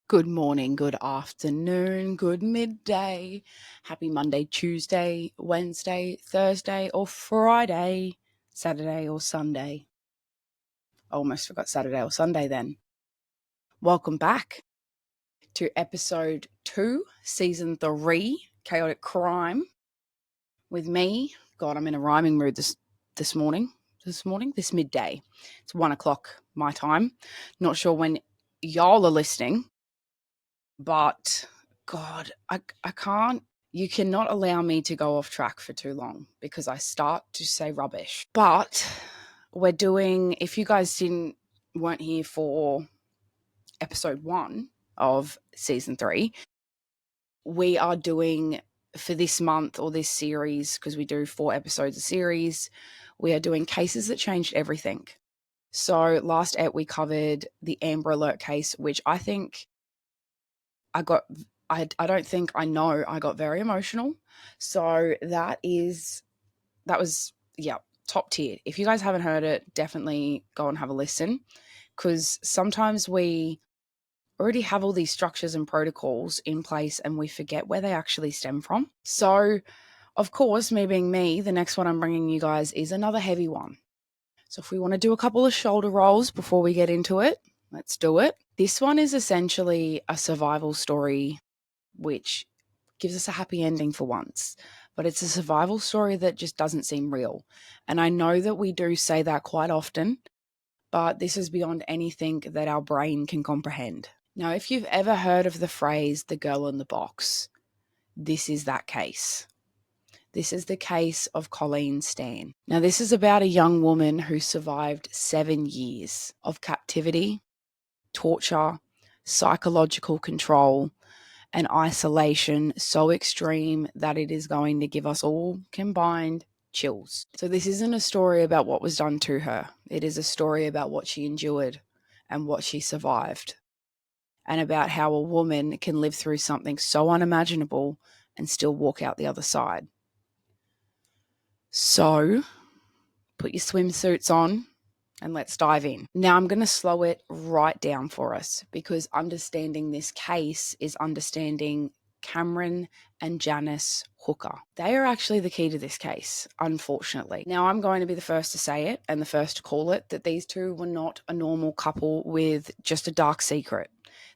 Good morning, good afternoon, good midday. Happy Monday, Tuesday, Wednesday, Thursday, or Friday, Saturday or Sunday. Almost forgot Saturday or Sunday then. Welcome back to episode 2, season 3, Chaotic Crime, with me. God, I'm in a rhyming mood this morning. This midday. It's 1 o'clock my time. Not sure when y'all are listening. But God, I can't. You cannot allow me to go off track for too long because I start to say rubbish. But we're doing, if you guys weren't here for episode 1 of season 3, we are doing for this month or this series, because we do 4 episodes a series, we are doing cases that changed everything. So last ep we covered the Amber Alert case, which I think I don't think I know I got very emotional. So that was top tier. If you guys haven't heard it, definitely go and have a listen, because sometimes we already have all these structures and protocols in place and we forget where they actually stem from. So, of course, me being me, the next one I'm bringing you guys is another heavy one. So if we want to do a couple of shoulder rolls before we get into it, let's do it. This one is essentially a survival story which gives us a happy ending for once. But it's a survival story that just doesn't seem real. And I know that we do say that quite often, but this is beyond anything that our brain can comprehend. Now, if you've ever heard of the phrase, the girl in the box, this is that case. This is the case of Colleen Stan. Now, this is about a young woman who survived 7 years of captivity, torture, psychological control, and isolation so extreme that it is going to give us all combined chills. So this isn't a story about what was done to her. It is a story about what she endured and what she survived, and about how a woman can live through something so unimaginable and still walk out the other side. So put your swimsuits on and let's dive in. Now I'm going to slow it right down for us, because understanding this case is understanding Cameron and Janice Hooker. They are actually the key to this case, unfortunately. Now I'm going to be the first to say it and the first to call it, that these two were not a normal couple with just a dark secret.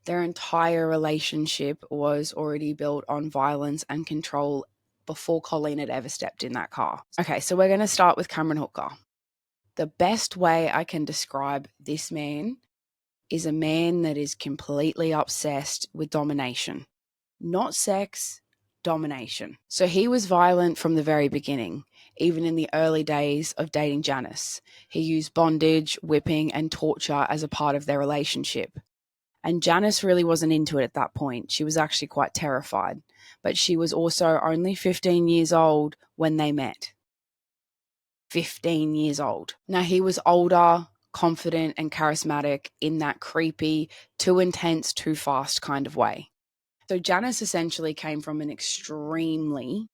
Their entire relationship was already built on violence and control before Colleen had ever stepped in that car. Okay, so we're going to start with Cameron Hooker. The best way I can describe this man is a man that is completely obsessed with domination. Not sex, domination. So he was violent from the very beginning, even in the early days of dating Janice. He used bondage, whipping, and torture as a part of their relationship. And Janice really wasn't into it at that point. She was actually quite terrified. But she was also only 15 years old when they met. 15 years old. Now, he was older, confident, and charismatic in that creepy, too intense, too fast kind of way. So Janice essentially came from an extremely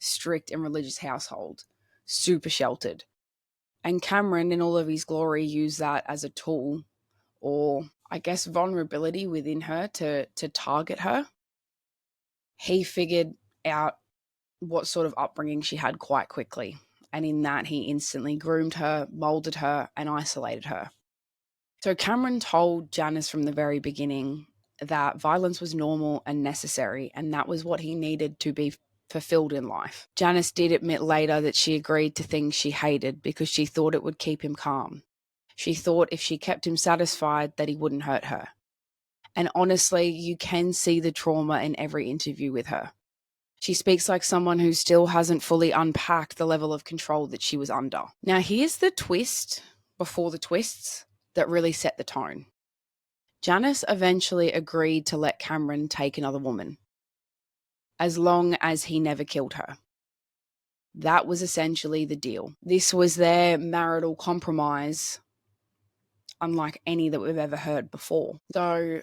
strict and religious household, super sheltered. And Cameron, in all of his glory, used that as a tool, or I guess vulnerability within her to target her. He figured out what sort of upbringing she had quite quickly. And in that, he instantly groomed her, molded her, and isolated her. So Cameron told Janice from the very beginning that violence was normal and necessary, and that was what he needed to be fulfilled in life. Janice did admit later that she agreed to things she hated because she thought it would keep him calm. She thought if she kept him satisfied that he wouldn't hurt her. And honestly, you can see the trauma in every interview with her. She speaks like someone who still hasn't fully unpacked the level of control that she was under. Now, here's the twist before the twists that really set the tone. Janice eventually agreed to let Cameron take another woman, as long as he never killed her. That was essentially the deal. This was their marital compromise, unlike any that we've ever heard before. So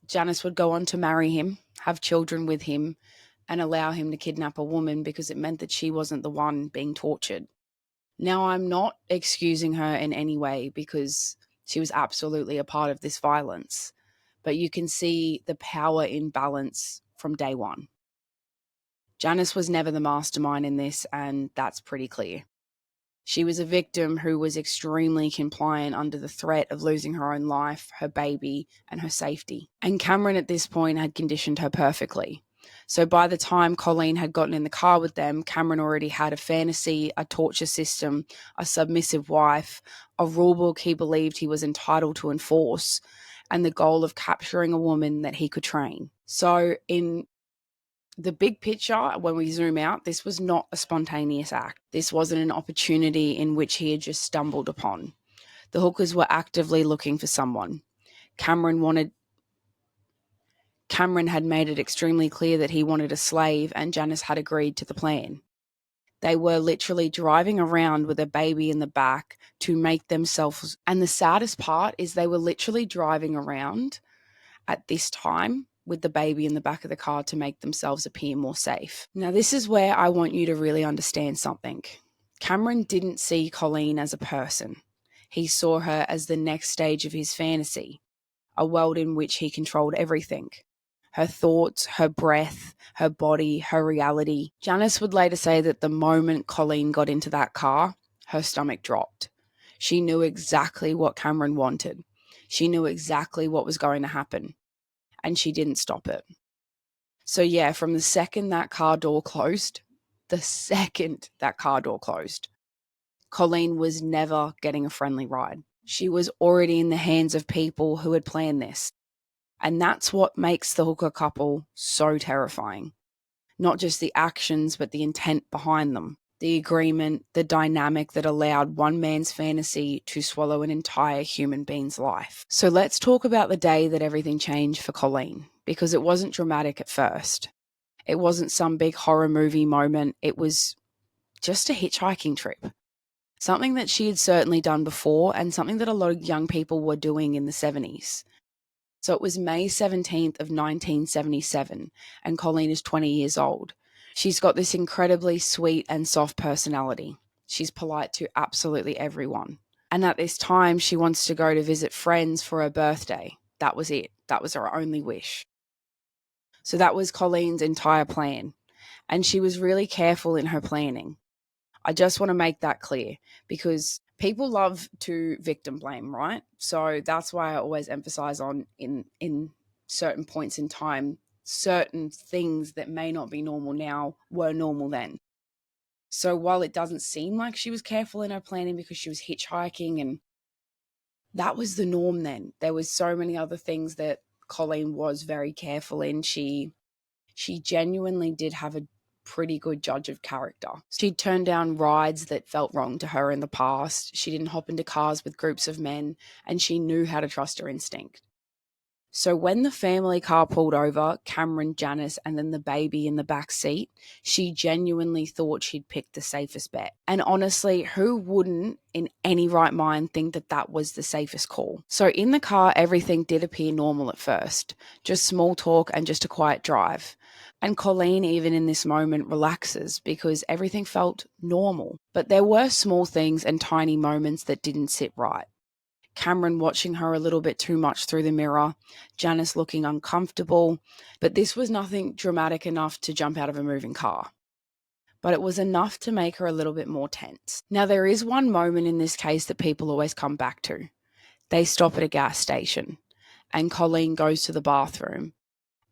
Janice would go on to marry him, have children with him, and allow him to kidnap a woman because it meant that she wasn't the one being tortured. Now, I'm not excusing her in any way because she was absolutely a part of this violence, but you can see the power imbalance from day one. Janice was never the mastermind in this, and that's pretty clear. She was a victim who was extremely compliant under the threat of losing her own life, her baby, and her safety. And Cameron at this point had conditioned her perfectly. So by the time Colleen had gotten in the car with them, Cameron already had a fantasy, a torture system, a submissive wife, a rulebook he believed he was entitled to enforce, and the goal of capturing a woman that he could train. So in the big picture, when we zoom out, this was not a spontaneous act. This wasn't an opportunity in which he had just stumbled upon. The hookers were actively looking for someone. Cameron had made it extremely clear that he wanted a slave, and Janice had agreed to the plan. They were literally driving around with a baby in the back to make themselves, and the saddest part is they were literally driving around at this time with the baby in the back of the car to make themselves appear more safe. Now, this is where I want you to really understand something. Cameron didn't see Colleen as a person. He saw her as the next stage of his fantasy, a world in which he controlled everything. Her thoughts, her breath, her body, her reality. Janice would later say that the moment Colleen got into that car, her stomach dropped. She knew exactly what Cameron wanted. She knew exactly what was going to happen, and she didn't stop it. So yeah, from the second that car door closed, Colleen was never getting a friendly ride. She was already in the hands of people who had planned this. And that's what makes the hooker couple so terrifying. Not just the actions, but the intent behind them. The agreement, the dynamic that allowed one man's fantasy to swallow an entire human being's life. So let's talk about the day that everything changed for Colleen, because it wasn't dramatic at first. It wasn't some big horror movie moment. It was just a hitchhiking trip. Something that she had certainly done before, and something that a lot of young people were doing in the 70s. So it was May 17th of 1977, and Colleen is 20 years old. She's got this incredibly sweet and soft personality. She's polite to absolutely everyone. And at this time, she wants to go to visit friends for her birthday. That was it. That was her only wish. So that was Colleen's entire plan. And she was really careful in her planning. I just want to make that clear, because people love to victim blame, right? So that's why I always emphasize on in certain points in time, certain things that may not be normal now were normal then. So while it doesn't seem like she was careful in her planning because she was hitchhiking, and that was the norm then, there was so many other things that Colleen was very careful in. She genuinely did have a pretty good judge of character. She'd turned down rides that felt wrong to her in the past. She didn't hop into cars with groups of men, and she knew how to trust her instinct. So when the family car pulled over, Cameron, Janice, and then the baby in the back seat, she genuinely thought she'd picked the safest bet. And honestly, who wouldn't in any right mind think that that was the safest call? So in the car, everything did appear normal at first, just small talk and just a quiet drive. And Colleen, even in this moment, relaxes because everything felt normal. But there were small things and tiny moments that didn't sit right. Cameron watching her a little bit too much through the mirror, Janice looking uncomfortable, but this was nothing dramatic enough to jump out of a moving car. But it was enough to make her a little bit more tense. Now, there is one moment in this case that people always come back to. They stop at a gas station, and Colleen goes to the bathroom.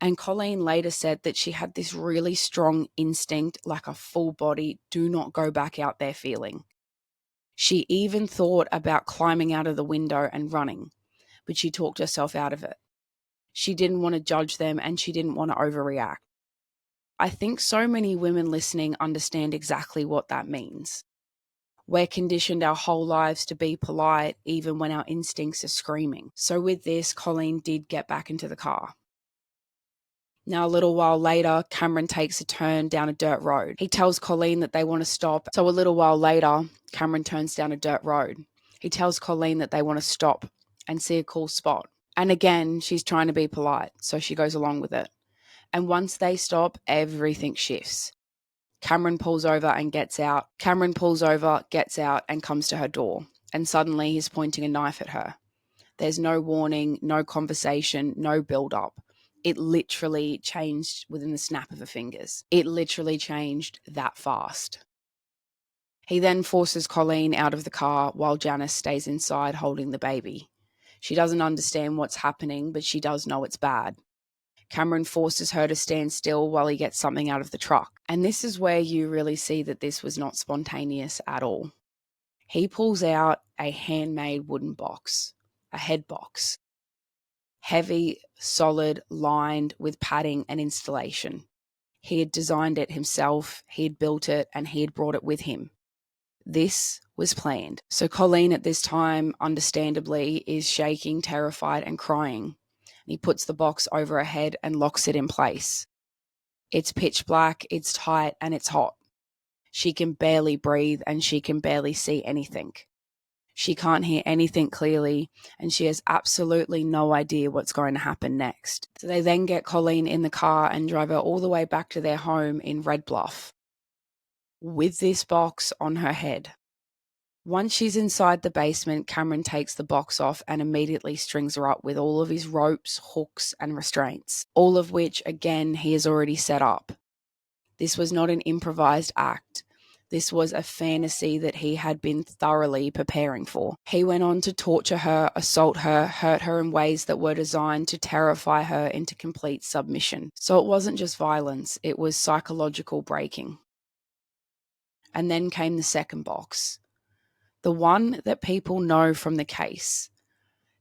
And Colleen later said that she had this really strong instinct, like a full body, do not go back out there feeling. She even thought about climbing out of the window and running, but she talked herself out of it. She didn't want to judge them, and she didn't want to overreact. I think so many women listening understand exactly what that means. We're conditioned our whole lives to be polite, even when our instincts are screaming. So with this, Colleen did get back into the car. Now, a little while later, Cameron takes a turn down a dirt road. He tells Colleen that they want to stop. So a little while later, Cameron turns down a dirt road. He tells Colleen that they want to stop and see a cool spot. And again, she's trying to be polite, so she goes along with it. And once they stop, everything shifts. Cameron pulls over and gets out. And comes to her door. And suddenly he's pointing a knife at her. There's no warning, no conversation, no build-up. It literally changed within the snap of her fingers. It literally changed that fast. He then forces Colleen out of the car while Janice stays inside holding the baby. She doesn't understand what's happening, but she does know it's bad. Cameron forces her to stand still while he gets something out of the truck. And this is where you really see that this was not spontaneous at all. He pulls out a handmade wooden box, a head box. Heavy, solid, lined with padding and installation. He had designed it himself, he had built it, and he had brought it with him. This was planned. So Colleen at this time, understandably, is shaking, terrified, and crying. He puts the box over her head and locks it in place. It's pitch black, it's tight, and it's hot. She can barely breathe and she can barely see anything. She can't hear anything clearly, and she has absolutely no idea what's going to happen next. So they then get Colleen in the car and drive her all the way back to their home in Red Bluff with this box on her head. Once she's inside the basement, Cameron takes the box off and immediately strings her up with all of his ropes, hooks, and restraints, all of which, again, he has already set up. This was not an improvised act. This was a fantasy that he had been thoroughly preparing for. He went on to torture her, assault her, hurt her in ways that were designed to terrify her into complete submission. So it wasn't just violence, it was psychological breaking. And then came the second box. The one that people know from the case.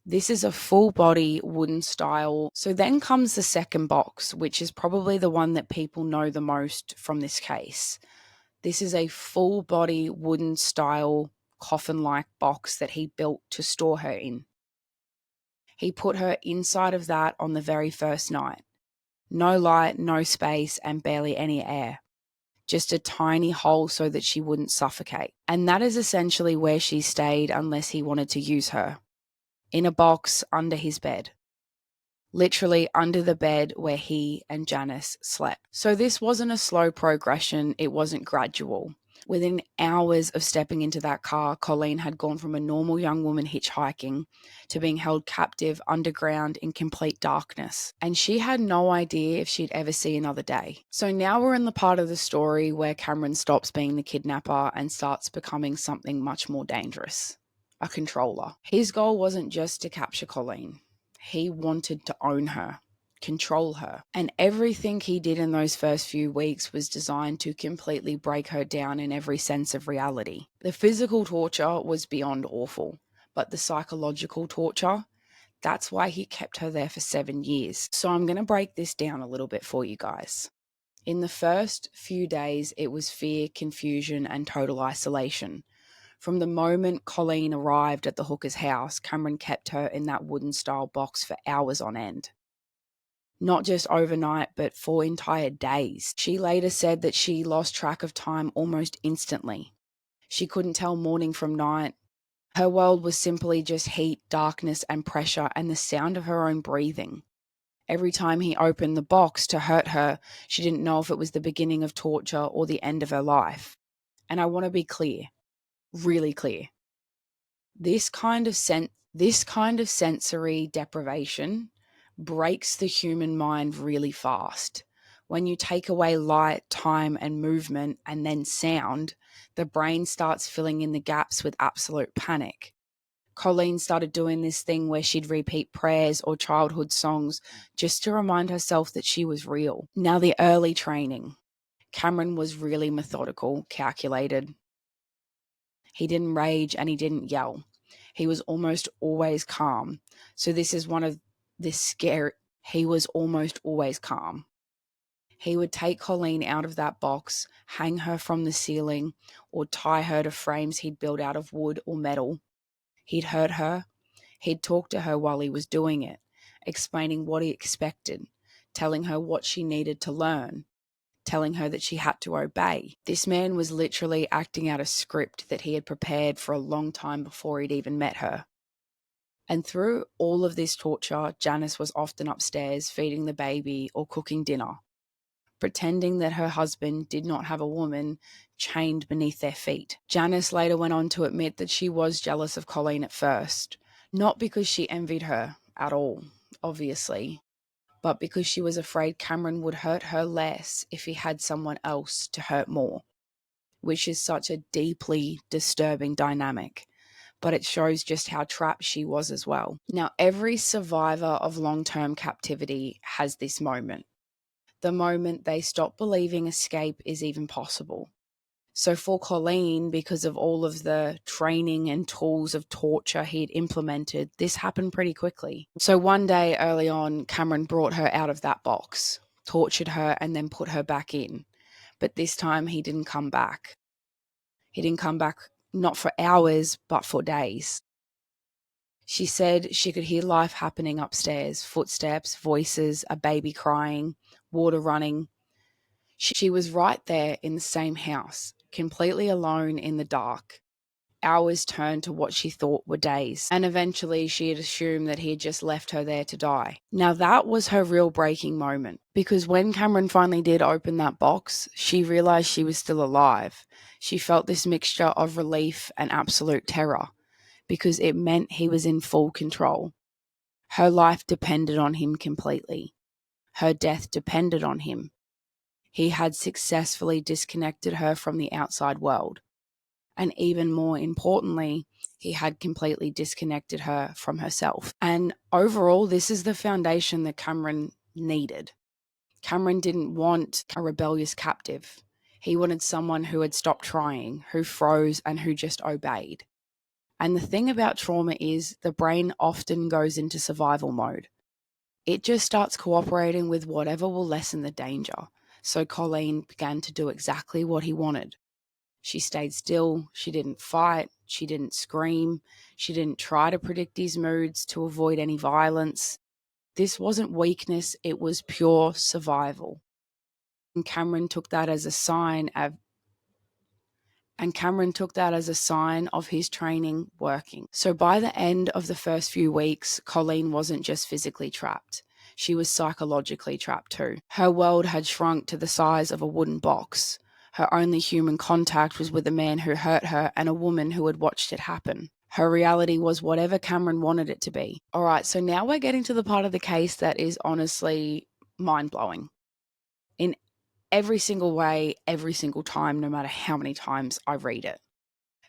This is a full body wooden style. So then comes the second box, which is probably the one that people know the most from this case. This is a full body wooden style coffin-like box that he built to store her in. He put her inside of that on the very first night. No light, no space, and barely any air. Just a tiny hole so that she wouldn't suffocate. And that is essentially where she stayed unless he wanted to use her. In a box under his bed. Literally under the bed where he and Janice slept. So this wasn't a slow progression, it wasn't gradual. Within hours of stepping into that car, Colleen had gone from a normal young woman hitchhiking to being held captive underground in complete darkness. And she had no idea if she'd ever see another day. So now we're in the part of the story where Cameron stops being the kidnapper and starts becoming something much more dangerous. A controller. His goal wasn't just to capture Colleen. He wanted to own her, control her. And everything he did in those first few weeks was designed to completely break her down in every sense of reality. The physical torture was beyond awful, but the psychological torture, that's why he kept her there for 7 years. So I'm going to break this down a little bit for you guys. In the first few days, it was fear, confusion, and total isolation. From the moment Colleen arrived at the hooker's house, Cameron kept her in that wooden-style box for hours on end. Not just overnight, but for entire days. She later said that she lost track of time almost instantly. She couldn't tell morning from night. Her world was simply just heat, darkness, and pressure, and the sound of her own breathing. Every time he opened the box to hurt her, she didn't know if it was the beginning of torture or the end of her life. And I want to be clear. Really clear. This kind of sensory deprivation breaks the human mind really fast. When you take away light, time, and movement, and then sound, the brain starts filling in the gaps with absolute panic. Colleen started doing this thing where she'd repeat prayers or childhood songs just to remind herself that she was real. Now, the early training. Cameron was really methodical, calculated. He didn't rage and he didn't yell. He was almost always calm. So this is one of this scary. He was almost always calm. He would take Colleen out of that box, hang her from the ceiling, or tie her to frames he'd built out of wood or metal. He'd hurt her. He'd talk to her while he was doing it, explaining what he expected, telling her what she needed to learn, telling her that she had to obey. This man was literally acting out a script that he had prepared for a long time before he'd even met her. And through all of this torture, Janice was often upstairs feeding the baby or cooking dinner, pretending that her husband did not have a woman chained beneath their feet. Janice later went on to admit that she was jealous of Colleen at first, Not because she envied her at all, obviously, but because she was afraid Cameron would hurt her less if he had someone else to hurt more, which is such a deeply disturbing dynamic. But it shows just how trapped she was as well. Now, every survivor of long-term captivity has this moment, the moment they stop believing escape is even possible. So for Colleen, because of all of the training and tools of torture he'd implemented, this happened pretty quickly. So one day early on, Cameron brought her out of that box, tortured her, and then put her back in. But this time he didn't come back. He didn't come back not for hours, but for days. She said she could hear life happening upstairs, footsteps, voices, a baby crying, water running. She was right there in the same house, completely alone in the dark. Hours turned to what she thought were days, and eventually she had assumed that he had just left her there to die. Now that was her real breaking moment, because when Cameron finally did open that box, she realized she was still alive. She felt this mixture of relief and absolute terror, because it meant he was in full control. Her life depended on him completely. Her death depended on him. He had successfully disconnected her from the outside world. And even more importantly, he had completely disconnected her from herself. And overall, this is the foundation that Cameron needed. Cameron didn't want a rebellious captive. He wanted someone who had stopped trying, who froze, and who just obeyed. And the thing about trauma is the brain often goes into survival mode. It just starts cooperating with whatever will lessen the danger. So Colleen began to do exactly what he wanted. She stayed still, she didn't fight, she didn't scream, she didn't try to predict his moods to avoid any violence. This wasn't weakness, it was pure survival. And Cameron took that as a sign of his training working. So by the end of the first few weeks, Colleen wasn't just physically trapped. She was psychologically trapped too. Her world had shrunk to the size of a wooden box. Her only human contact was with a man who hurt her and a woman who had watched it happen. Her reality was whatever Cameron wanted it to be. All right, so now we're getting to the part of the case that is honestly mind-blowing. In every single way, every single time, no matter how many times I read it.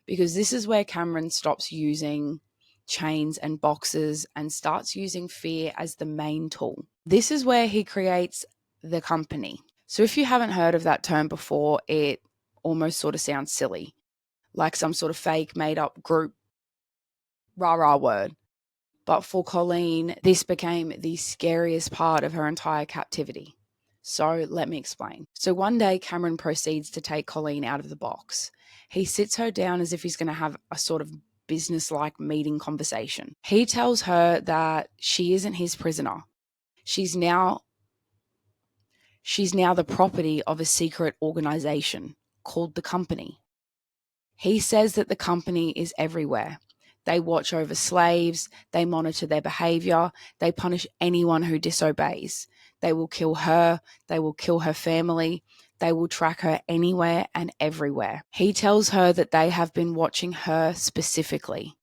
Because this is where Cameron stops using chains and boxes and starts using fear as the main tool. This is where he creates the company. So if you haven't heard of that term before, it almost sort of sounds silly, like some sort of fake made up group rah-rah word. But for Colleen, this became the scariest part of her entire captivity. So let me explain. So one day, Cameron proceeds to take Colleen out of the box. He sits her down as if he's going to have a sort of business-like meeting conversation. He tells her that she isn't his prisoner. She's now the property of a secret organization called the company. He says that the company is everywhere. They watch over slaves, they monitor their behavior, they punish anyone who disobeys. They will kill her, they will kill her family, they will track her anywhere and everywhere. He tells her that they have been watching her specifically.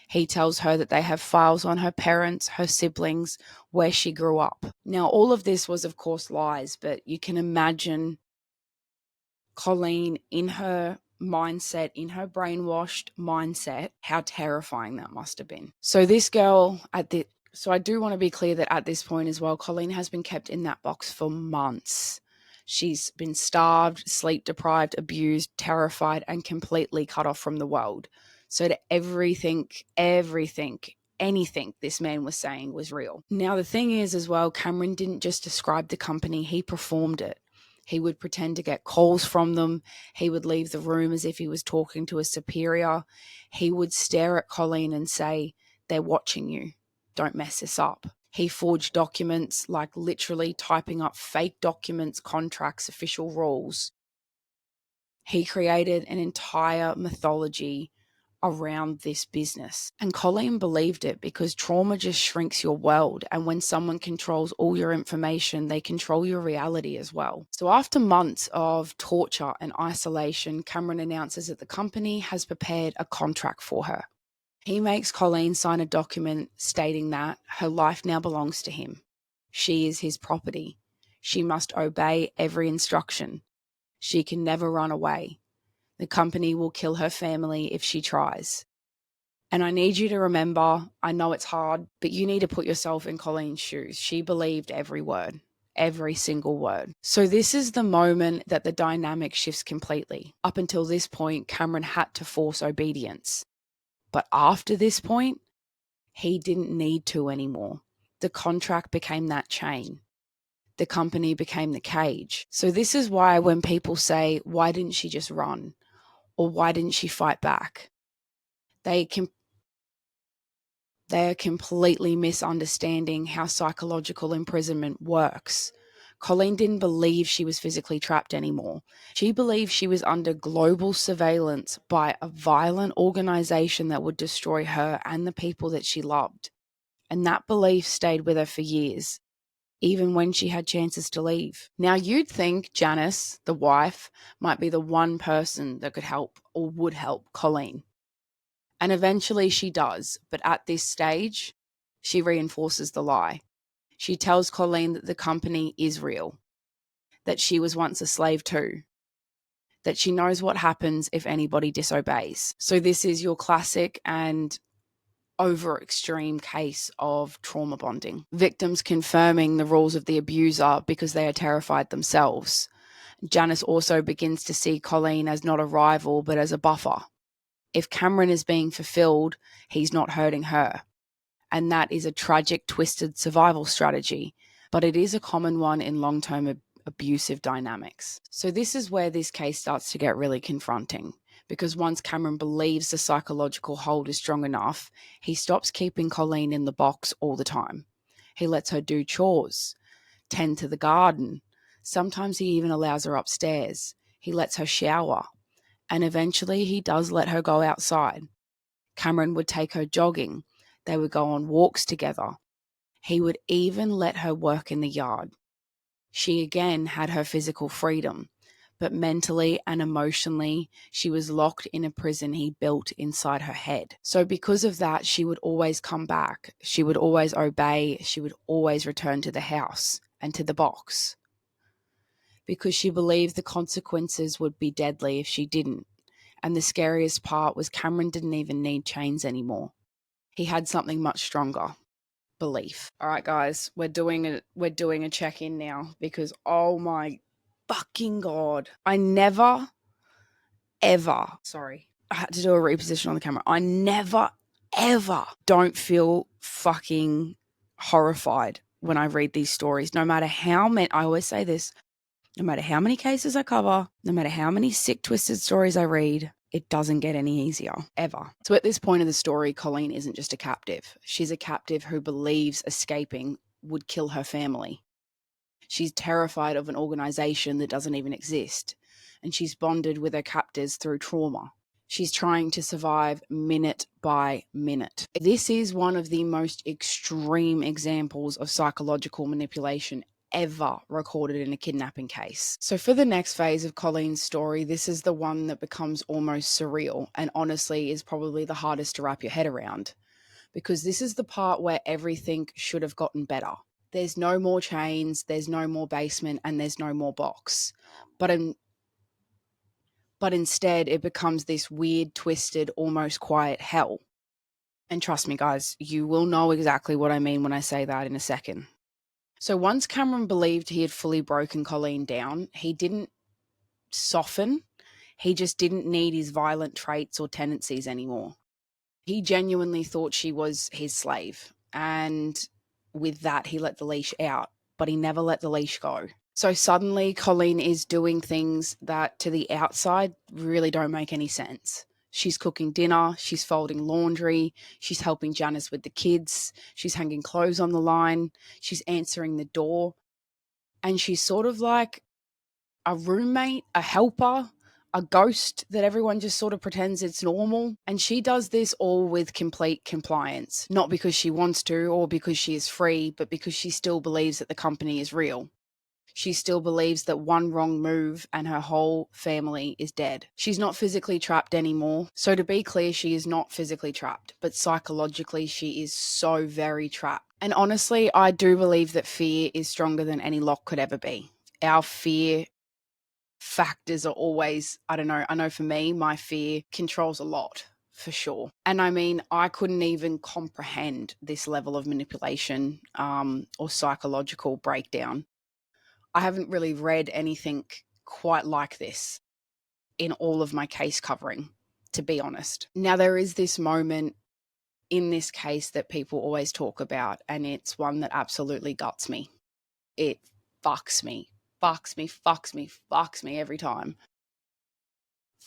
He tells her that they have files on her parents, her siblings, where she grew up. Now, all of this was, of course, lies, but you can imagine Colleen in her mindset, in her brainwashed mindset, how terrifying that must have been. So this girl so I do want to be clear that at this point as well, Colleen has been kept in that box for months. She's been starved, sleep deprived, abused, terrified, and completely cut off from the world. So to anything this man was saying was real. Now the thing is as well, Cameron didn't just describe the company, he performed it. He would pretend to get calls from them. He would leave the room as if he was talking to a superior. He would stare at Colleen and say, "They're watching you. Don't mess this up." He forged documents, like literally typing up fake documents, contracts, official rules. He created an entire mythology around this business. And Colleen believed it because trauma just shrinks your world. And when someone controls all your information, they control your reality as well. So after months of torture and isolation, Cameron announces that the company has prepared a contract for her. He makes Colleen sign a document stating that her life now belongs to him. She is his property. She must obey every instruction. She can never run away. The company will kill her family if she tries. And I need you to remember, I know it's hard, but you need to put yourself in Colleen's shoes. She believed every word, every single word. So this is the moment that the dynamic shifts completely. Up until this point, Cameron had to force obedience. But after this point, he didn't need to anymore. The contract became that chain. The company became the cage. So this is why when people say, why didn't she just run? Or why didn't she fight back? They are completely misunderstanding how psychological imprisonment works. Colleen didn't believe she was physically trapped anymore. She believed she was under global surveillance by a violent organization that would destroy her and the people that she loved. And that belief stayed with her for years, even when she had chances to leave. Now, you'd think Janice, the wife, might be the one person that could help or would help Colleen. And eventually she does, but at this stage, she reinforces the lie. She tells Colleen that the company is real, that she was once a slave too, that she knows what happens if anybody disobeys. So this is your classic and over extreme case of trauma bonding. Victims confirming the rules of the abuser because they are terrified themselves. Janice also begins to see Colleen as not a rival, but as a buffer. If Cameron is being fulfilled, he's not hurting her. And that is a tragic, twisted survival strategy, but it is a common one in long-term abusive dynamics. So this is where this case starts to get really confronting, because once Cameron believes the psychological hold is strong enough, he stops keeping Colleen in the box all the time. He lets her do chores, tend to the garden. Sometimes he even allows her upstairs. He lets her shower. And eventually he does let her go outside. Cameron would take her jogging. They would go on walks together. He would even let her work in the yard. She again had her physical freedom, but mentally and emotionally, she was locked in a prison he built inside her head. So because of that, she would always come back. She would always obey. She would always return to the house and to the box, because she believed the consequences would be deadly if she didn't. And the scariest part was Cameron didn't even need chains anymore. He had something much stronger: belief. All right, guys, we're doing a check-in now, because oh my fucking god, I never ever, sorry, I had to do a reposition on the camera. I never ever don't feel fucking horrified when I read these stories, no matter how many, I always say this, no matter how many cases I cover, no matter how many sick, twisted stories I read, it doesn't get any easier, ever. So at this point of the story, Colleen isn't just a captive. She's a captive who believes escaping would kill her family. She's terrified of an organization that doesn't even exist. And she's bonded with her captors through trauma. She's trying to survive minute by minute. This is one of the most extreme examples of psychological manipulation ever recorded in a kidnapping case. So for the next phase of Colleen's story, this is the one that becomes almost surreal, and honestly is probably the hardest to wrap your head around, because this is the part where everything should have gotten better. There's no more chains, there's no more basement, and there's no more box. But instead it becomes this weird, twisted, almost quiet hell. And trust me, guys, you will know exactly what I mean when I say that in a second. So once Cameron believed he had fully broken Colleen down, he didn't soften. He just didn't need his violent traits or tendencies anymore. He genuinely thought she was his slave. And with that, he let the leash out, but he never let the leash go. So suddenly Colleen is doing things that to the outside really don't make any sense. She's cooking dinner, she's folding laundry, she's helping Janice with the kids, she's hanging clothes on the line, she's answering the door, and she's sort of like a roommate, a helper, a ghost that everyone just sort of pretends it's normal. And she does this all with complete compliance, not because she wants to or because she is free, but because she still believes that the company is real. She still believes that one wrong move and her whole family is dead. She's not physically trapped anymore. So to be clear, she is not physically trapped, but psychologically she is so very trapped. And honestly, I do believe that fear is stronger than any lock could ever be. Our fear factors are always, I don't know, I know for me, my fear controls a lot for sure. And I mean, I couldn't even comprehend this level of manipulation or psychological breakdown. I haven't really read anything quite like this in all of my case covering, to be honest. Now, there is this moment in this case that people always talk about, and it's one that absolutely guts me. It fucks me, fucks me every time.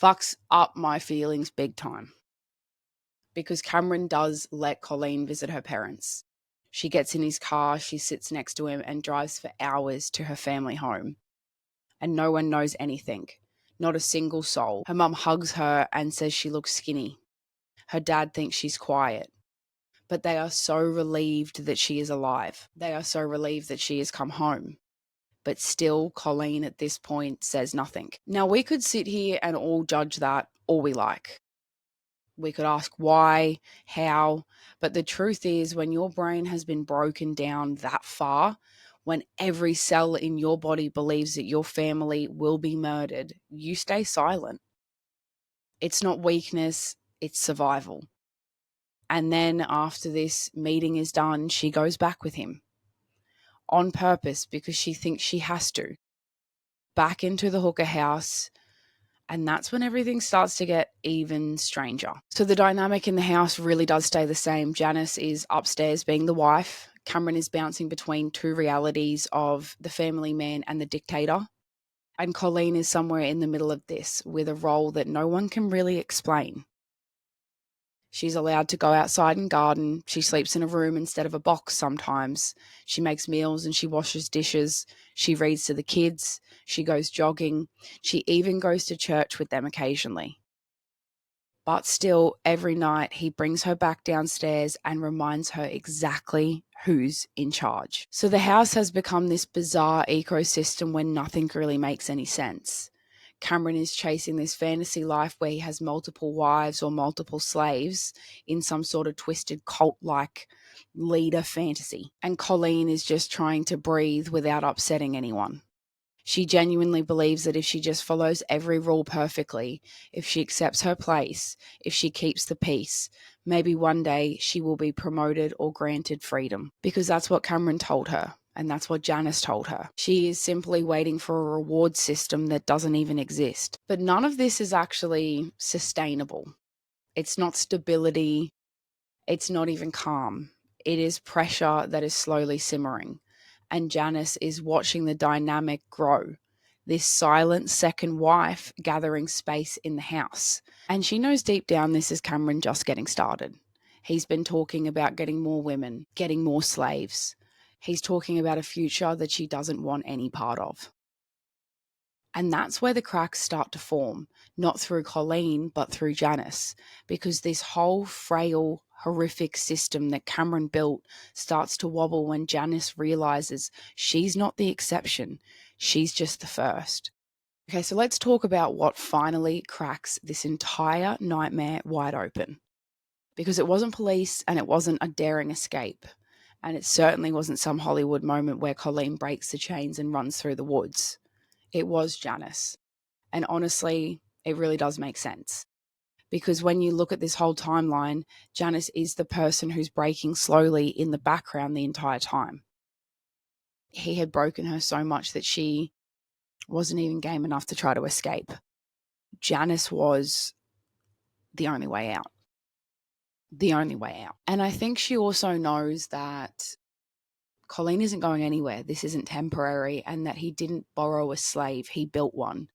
Fucks up my feelings big time. Because Cameron does let Colleen visit her parents. She gets in his car, she sits next to him and drives for hours to her family home. And no one knows anything. Not a single soul. Her mum hugs her and says she looks skinny. Her dad thinks she's quiet. But they are so relieved that she is alive. They are so relieved that she has come home. But still, Colleen at this point says nothing. Now, we could sit here and all judge that all we like. We could ask why, how, but the truth is when your brain has been broken down that far, when every cell in your body believes that your family will be murdered, you stay silent. It's not weakness, it's survival. And then after this meeting is done, she goes back with him on purpose because she thinks she has to. Back into the hooker house. And that's when everything starts to get even stranger. So the dynamic in the house really does stay the same. Janice is upstairs being the wife. Cameron is bouncing between two realities of the family man and the dictator. And Colleen is somewhere in the middle of this with a role that no one can really explain. She's allowed to go outside and garden. She sleeps in a room instead of a box sometimes. She makes meals and she washes dishes. She reads to the kids. She goes jogging. She even goes to church with them occasionally. But still, every night he brings her back downstairs and reminds her exactly who's in charge. So the house has become this bizarre ecosystem where nothing really makes any sense. Cameron is chasing this fantasy life where he has multiple wives or multiple slaves in some sort of twisted cult-like leader fantasy. And Colleen is just trying to breathe without upsetting anyone. She genuinely believes that if she just follows every rule perfectly, if she accepts her place, if she keeps the peace, maybe one day she will be promoted or granted freedom. Because that's what Cameron told her. And that's what Janice told her. She is simply waiting for a reward system that doesn't even exist. But none of this is actually sustainable. It's not stability. It's not even calm. It is pressure that is slowly simmering. And Janice is watching the dynamic grow. This silent second wife gathering space in the house. And she knows deep down this is Cameron just getting started. He's been talking about getting more women, getting more slaves. He's talking about a future that she doesn't want any part of. And that's where the cracks start to form, not through Colleen, but through Janice, because this whole frail, horrific system that Cameron built starts to wobble when Janice realizes she's not the exception, she's just the first. Okay, so let's talk about what finally cracks this entire nightmare wide open. Because it wasn't police and it wasn't a daring escape. And it certainly wasn't some Hollywood moment where Colleen breaks the chains and runs through the woods. It was Janice. And honestly, it really does make sense. Because when you look at this whole timeline, Janice is the person who's breaking slowly in the background the entire time. He had broken her so much that she wasn't even game enough to try to escape. Janice was the only way out. The only way out. And I think she also knows that Colleen isn't going anywhere. This isn't temporary, and that he didn't borrow a slave. He built one.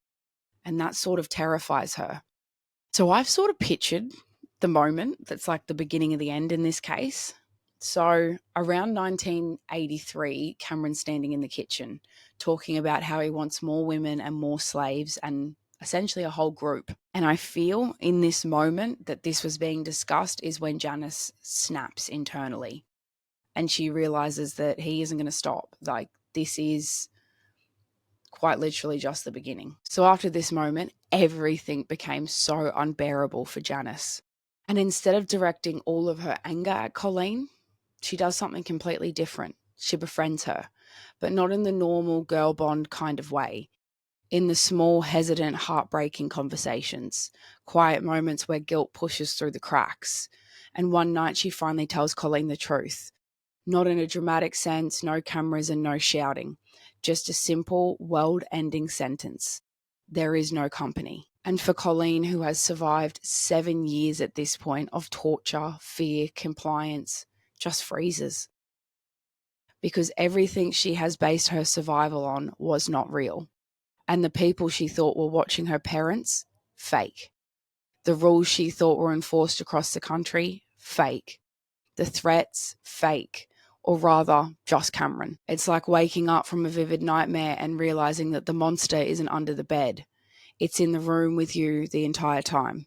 And that sort of terrifies her. So I've sort of pictured the moment that's like the beginning of the end in this case. So around 1983, Cameron's standing in the kitchen talking about how he wants more women and more slaves and essentially a whole group. And I feel in this moment that this was being discussed is when Janice snaps internally and she realizes that he isn't going to stop. Like, this is quite literally just the beginning. So after this moment, everything became so unbearable for Janice. And instead of directing all of her anger at Colleen, she does something completely different. She befriends her, but not in the normal girl bond kind of way. In the small, hesitant, heartbreaking conversations, quiet moments where guilt pushes through the cracks. And one night she finally tells Colleen the truth. Not in a dramatic sense, no cameras and no shouting. Just a simple, world-ending sentence. There is no company. And for Colleen, who has survived 7 years at this point of torture, fear, compliance, just freezes. Because everything she has based her survival on was not real. And the people she thought were watching her parents, fake. The rules she thought were enforced across the country, fake. The threats, fake. Or rather, just Cameron. It's like waking up from a vivid nightmare and realizing that the monster isn't under the bed. It's in the room with you the entire time.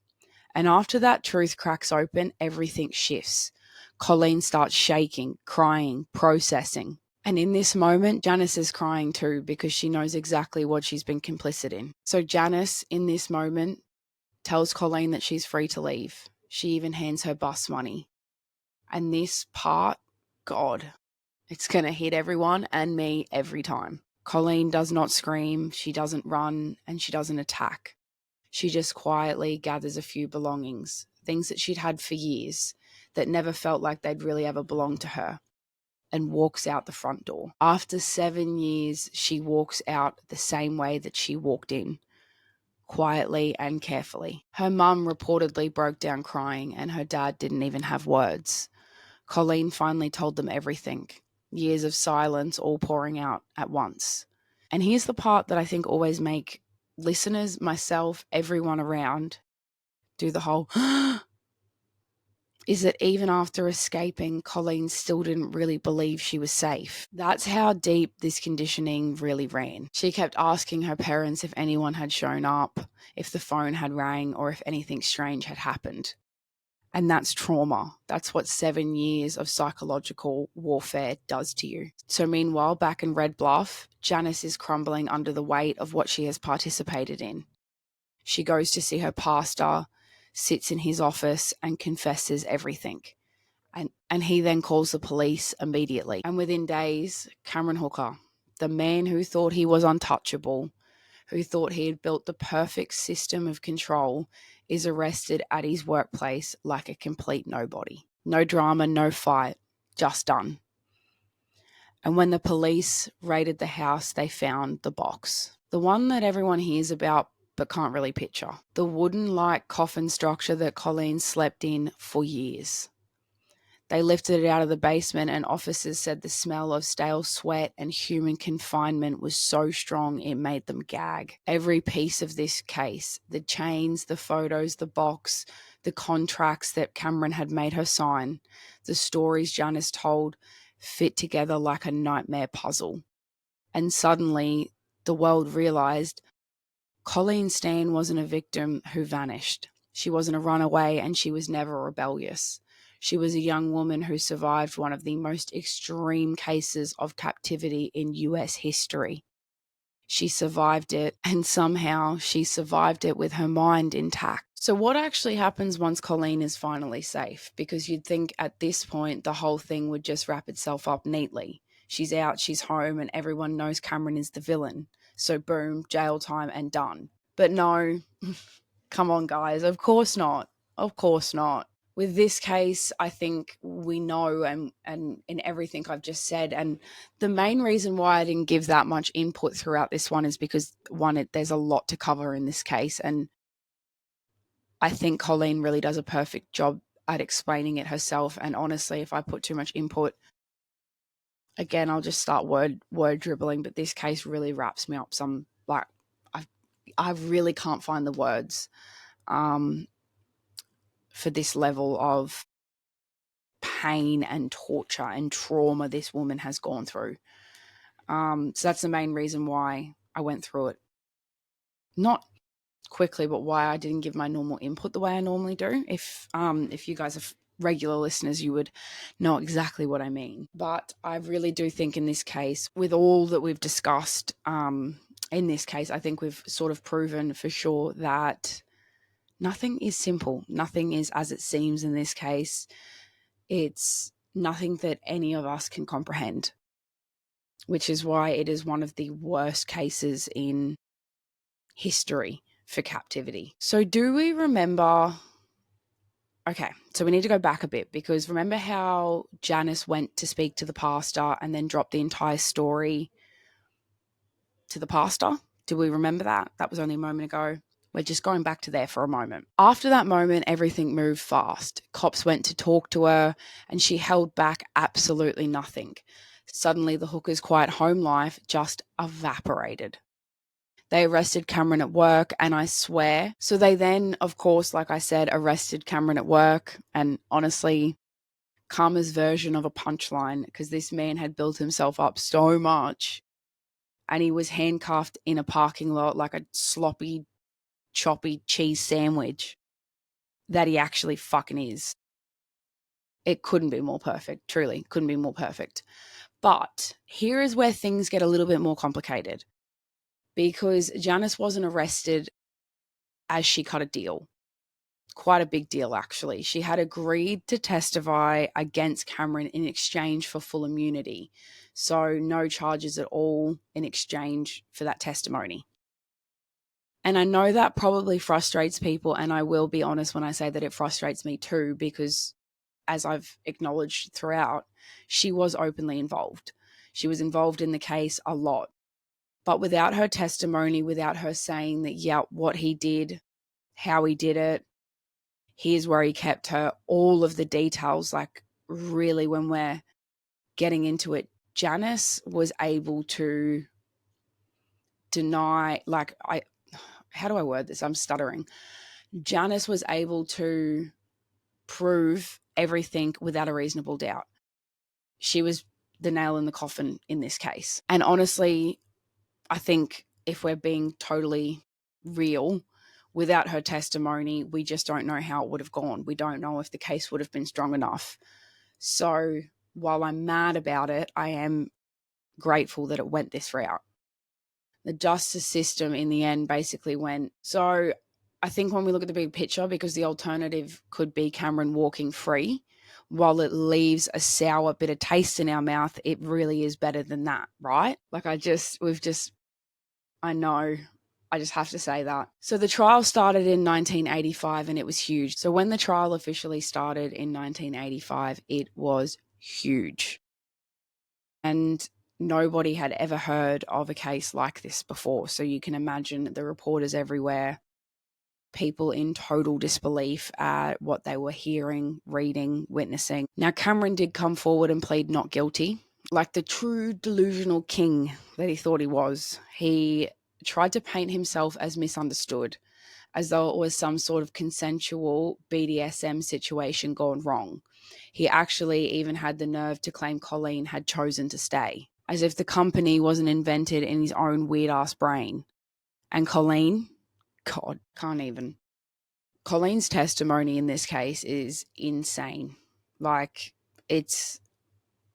And after that truth cracks open, everything shifts. Colleen starts shaking, crying, processing. And in this moment, Janice is crying too because she knows exactly what she's been complicit in. So Janice, in this moment, tells Colleen that she's free to leave. She even hands her bus money. And this part, God, it's going to hit everyone and me every time. Colleen does not scream, she doesn't run, and she doesn't attack. She just quietly gathers a few belongings, things that she'd had for years, that never felt like they'd really ever belonged to her, and walks out the front door. After 7 years, she walks out the same way that she walked in, quietly and carefully. Her mum reportedly broke down crying, and her dad didn't even have words. Colleen finally told them everything, years of silence all pouring out at once. And here's the part that I think always make listeners, myself, everyone around do the whole is that even after escaping, Colleen still didn't really believe she was safe. That's how deep this conditioning really ran. She kept asking her parents if anyone had shown up, if the phone had rang, or if anything strange had happened. And that's trauma. That's what 7 years of psychological warfare does to you. So meanwhile, back in Red Bluff, Janice is crumbling under the weight of what she has participated in. She goes to see her pastor, sits in his office, and confesses everything. And he then calls the police immediately. And within days, Cameron Hooker, the man who thought he was untouchable, who thought he had built the perfect system of control, is arrested at his workplace like a complete nobody. No drama, no fight, just done. And when the police raided the house, they found the box. The one that everyone hears about but can't really picture. The wooden-like coffin structure that Colleen slept in for years. They lifted it out of the basement, and officers said the smell of stale sweat and human confinement was so strong it made them gag. Every piece of this case, the chains, the photos, the box, the contracts that Cameron had made her sign, the stories Janice told, fit together like a nightmare puzzle. And suddenly, the world realized Colleen Stan wasn't a victim who vanished. She wasn't a runaway, and she was never rebellious. She was a young woman who survived one of the most extreme cases of captivity in US history. She survived it, and somehow she survived it with her mind intact. So what actually happens once Colleen is finally safe? Because you'd think at this point the whole thing would just wrap itself up neatly. She's out, she's home, and everyone knows Cameron is the villain. So boom, jail time and done. But no, come on guys, of course not. Of course not. With this case, I think we know and in everything I've just said, and the main reason why I didn't give that much input throughout this one is because, one, there's a lot to cover in this case, and I think Colleen really does a perfect job at explaining it herself, and honestly, if I put too much input, again, I'll just start word dribbling, but this case really wraps me up some, like, I really can't find the words for this level of pain and torture and trauma this woman has gone through. So that's the main reason why I went through it. Not quickly, but why I didn't give my normal input the way I normally do. If you guys are regular listeners, you would know exactly what I mean. But I really do think in this case, with all that we've discussed, in this case, I think we've sort of proven for sure that nothing is simple. Nothing is as it seems in this case. It's nothing that any of us can comprehend, which is why it is one of the worst cases in history for captivity. So do we remember... Okay, so we need to go back a bit, because remember how Janice went to speak to the pastor and then dropped the entire story to the pastor? Do we remember that? That was only a moment ago. We're just going back to there for a moment. After that moment, everything moved fast. Cops went to talk to her and she held back absolutely nothing. Suddenly, the hooker's quiet home life just evaporated. They arrested Cameron at work, and I swear. So they then, of course, like I said, arrested Cameron at work. And honestly, Karma's version of a punchline, because this man had built himself up so much, and he was handcuffed in a parking lot like a sloppy, choppy cheese sandwich that he actually fucking is. It couldn't be more perfect. Truly, couldn't be more perfect. But here is where things get a little bit more complicated, because Janice wasn't arrested as she cut a deal. Quite a big deal, actually. She had agreed to testify against Cameron in exchange for full immunity. So no charges at all in exchange for that testimony. And I know that probably frustrates people, and I will be honest when I say that it frustrates me too, because as I've acknowledged throughout, she was openly involved. She was involved in the case a lot. But without her testimony, without her saying that, yeah, what he did, how he did it, here's where he kept her, all of the details, like really when we're getting into it, Janice was able to deny, how do I word this? I'm stuttering. Janice was able to prove everything without a reasonable doubt. She was the nail in the coffin in this case. And honestly, I think if we're being totally real, without her testimony, we just don't know how it would have gone. We don't know if the case would have been strong enough. So while I'm mad about it, I am grateful that it went this route. The justice system in the end basically went. So I think when we look at the big picture, because the alternative could be Cameron walking free, while it leaves a sour, bitter taste in our mouth, it really is better than that, right? I know, I just have to say that. So the trial started in 1985 and it was huge. So when the trial officially started in 1985, it was huge. And nobody had ever heard of a case like this before. So you can imagine the reporters everywhere, people in total disbelief at what they were hearing, reading, witnessing. Now, Cameron did come forward and plead not guilty. Like the true delusional king that he thought he was, he tried to paint himself as misunderstood, as though it was some sort of consensual BDSM situation gone wrong. He actually even had the nerve to claim Colleen had chosen to stay, as if the company wasn't invented in his own weird-ass brain. And Colleen, God, can't even. Colleen's testimony in this case is insane. Like, it's...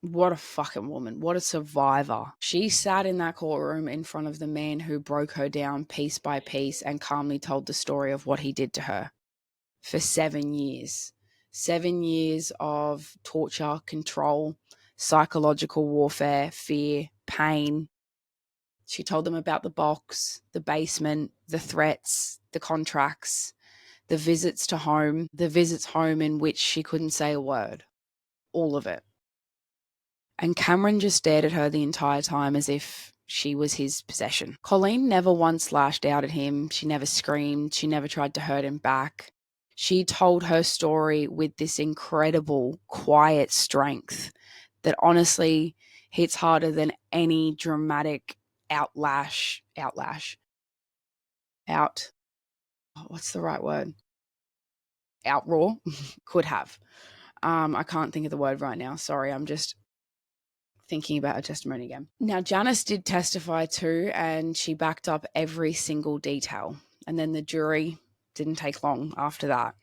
What a fucking woman. What a survivor. She sat in that courtroom in front of the man who broke her down piece by piece and calmly told the story of what he did to her for 7 years. 7 years of torture, control, psychological warfare, fear, pain. She told them about the box, the basement, the threats, the contracts, the visits to home, the visits home in which she couldn't say a word. All of it. And Cameron just stared at her the entire time as if she was his possession. Colleen never once lashed out at him. She never screamed. She never tried to hurt him back. She told her story with this incredible, quiet strength that honestly hits harder than any dramatic what's the right word? Outroar could have. I can't think of the word right now. Sorry, I'm just thinking about her testimony again. Now, Janice did testify too, and she backed up every single detail. And then the jury didn't take long after that.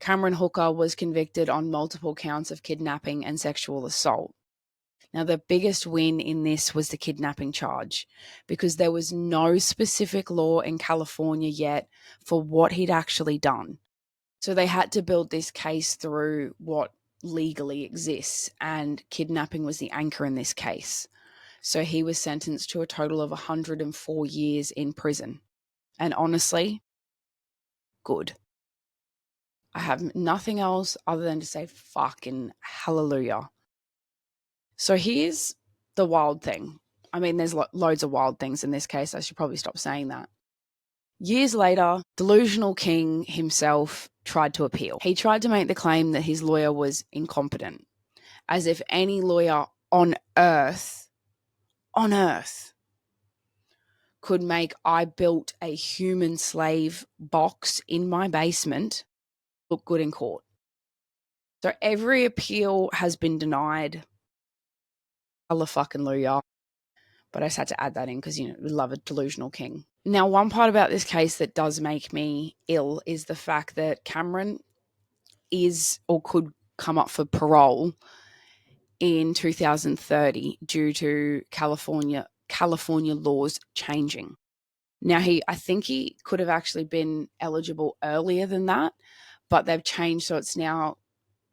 Cameron Hooker was convicted on multiple counts of kidnapping and sexual assault. Now, the biggest win in this was the kidnapping charge, because there was no specific law in California yet for what he'd actually done. So they had to build this case through what legally exists, and kidnapping was the anchor in this case. So he was sentenced to a total of 104 years in prison. And honestly, good. I have nothing else other than to say fucking hallelujah. So here's the wild thing. I mean, there's loads of wild things in this case. I should probably stop saying that. Years later, delusional king himself tried to appeal. He tried to make the claim that his lawyer was incompetent, as if any lawyer on earth, could make "I built a human slave box in my basement" look good in court. So every appeal has been denied. Hallelujah. But I just had to add that in because, we love a delusional king. Now, one part about this case that does make me ill is the fact that Cameron is or could come up for parole in 2030 due to California laws changing. Now, I think he could have actually been eligible earlier than that, but they've changed, so it's now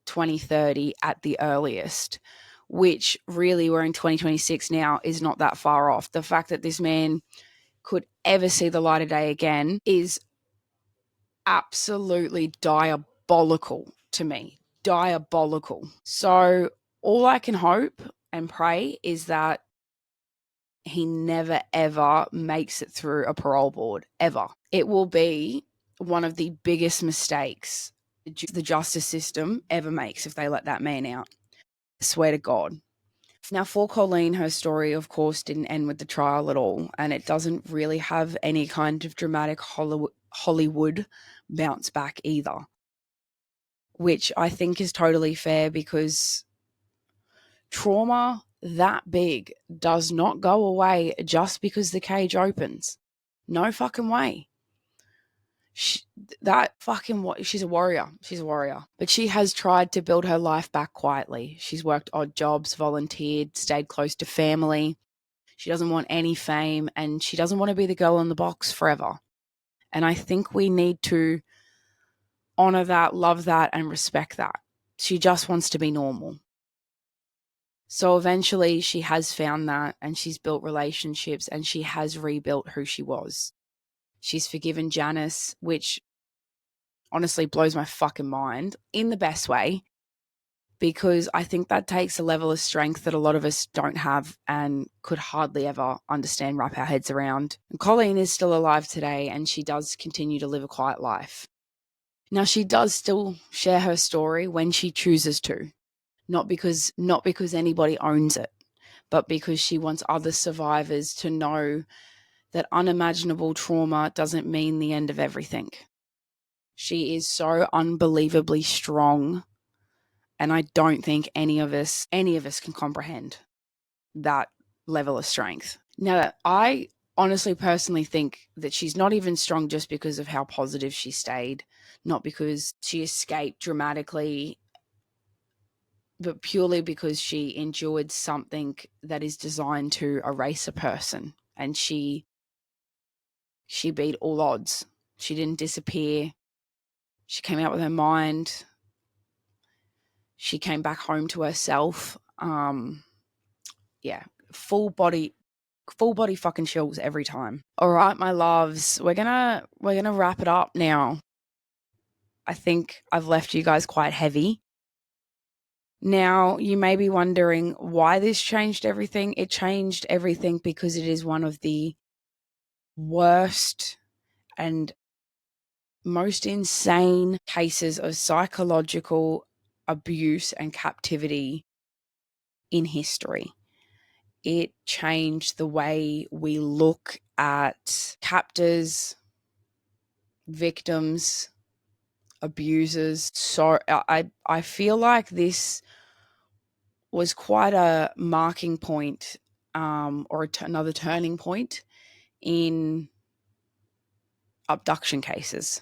2030 at the earliest, which really, we're in 2026 now, is not that far off. The fact that this man could ever see the light of day again is absolutely diabolical to me. Diabolical. So all I can hope and pray is that he never, ever makes it through a parole board, ever. It will be one of the biggest mistakes the justice system ever makes if they let that man out. I swear to God. Now, for Colleen, her story, of course, didn't end with the trial at all, and it doesn't really have any kind of dramatic Hollywood bounce back either, which I think is totally fair, because trauma that big does not go away just because the cage opens. No fucking way. She's a warrior. She's a warrior. But she has tried to build her life back quietly. She's worked odd jobs, volunteered, stayed close to family. She doesn't want any fame, and she doesn't want to be the girl in the box forever. And I think we need to honor that, love that, and respect that. She just wants to be normal. So eventually she has found that, and she's built relationships, and she has rebuilt who she was. She's forgiven Janice, which honestly blows my fucking mind in the best way, because I think that takes a level of strength that a lot of us don't have and could hardly ever understand, wrap our heads around. And Colleen is still alive today, and she does continue to live a quiet life. Now, she does still share her story when she chooses to, not because anybody owns it, but because she wants other survivors to know that unimaginable trauma doesn't mean the end of everything. She is so unbelievably strong, and I don't think any of us can comprehend that level of strength. Now, I honestly personally think that she's not even strong just because of how positive she stayed, not because she escaped dramatically, but purely because she endured something that is designed to erase a person. And she beat all odds. She didn't disappear. She came out with her mind. She came back home to herself. Yeah, full body fucking chills every time. All right, my loves, we're gonna wrap it up now. I think I've left you guys quite heavy. Now, you may be wondering why this changed everything. It changed everything because it is one of the worst and most insane cases of psychological abuse and captivity in history. It changed the way we look at captors, victims, abusers. So I feel like this was quite a marking point, or another turning point in abduction cases,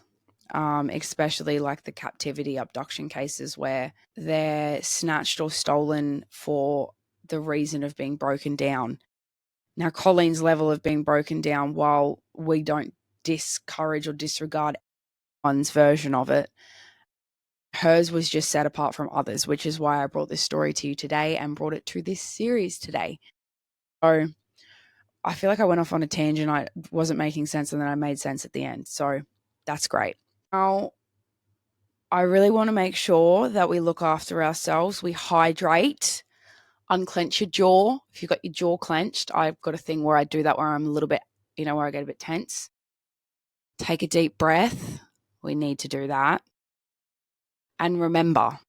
especially like the captivity abduction cases where they're snatched or stolen for the reason of being broken down. Now, Colleen's level of being broken down, while we don't discourage or disregard one's version of it, hers was just set apart from others, which is why I brought this story to you today and brought it to this series today. So I feel like I went off on a tangent. I wasn't making sense, and then I made sense at the end. So that's great. Now, I really want to make sure that we look after ourselves. We hydrate, unclench your jaw. If you've got your jaw clenched, I've got a thing where I do that where I'm a little bit, where I get a bit tense. Take a deep breath. We need to do that. And remember,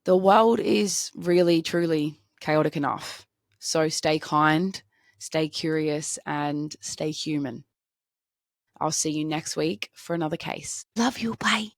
the world is really, truly chaotic enough. So stay kind, stay curious, and stay human. I'll see you next week for another case. Love you. Bye.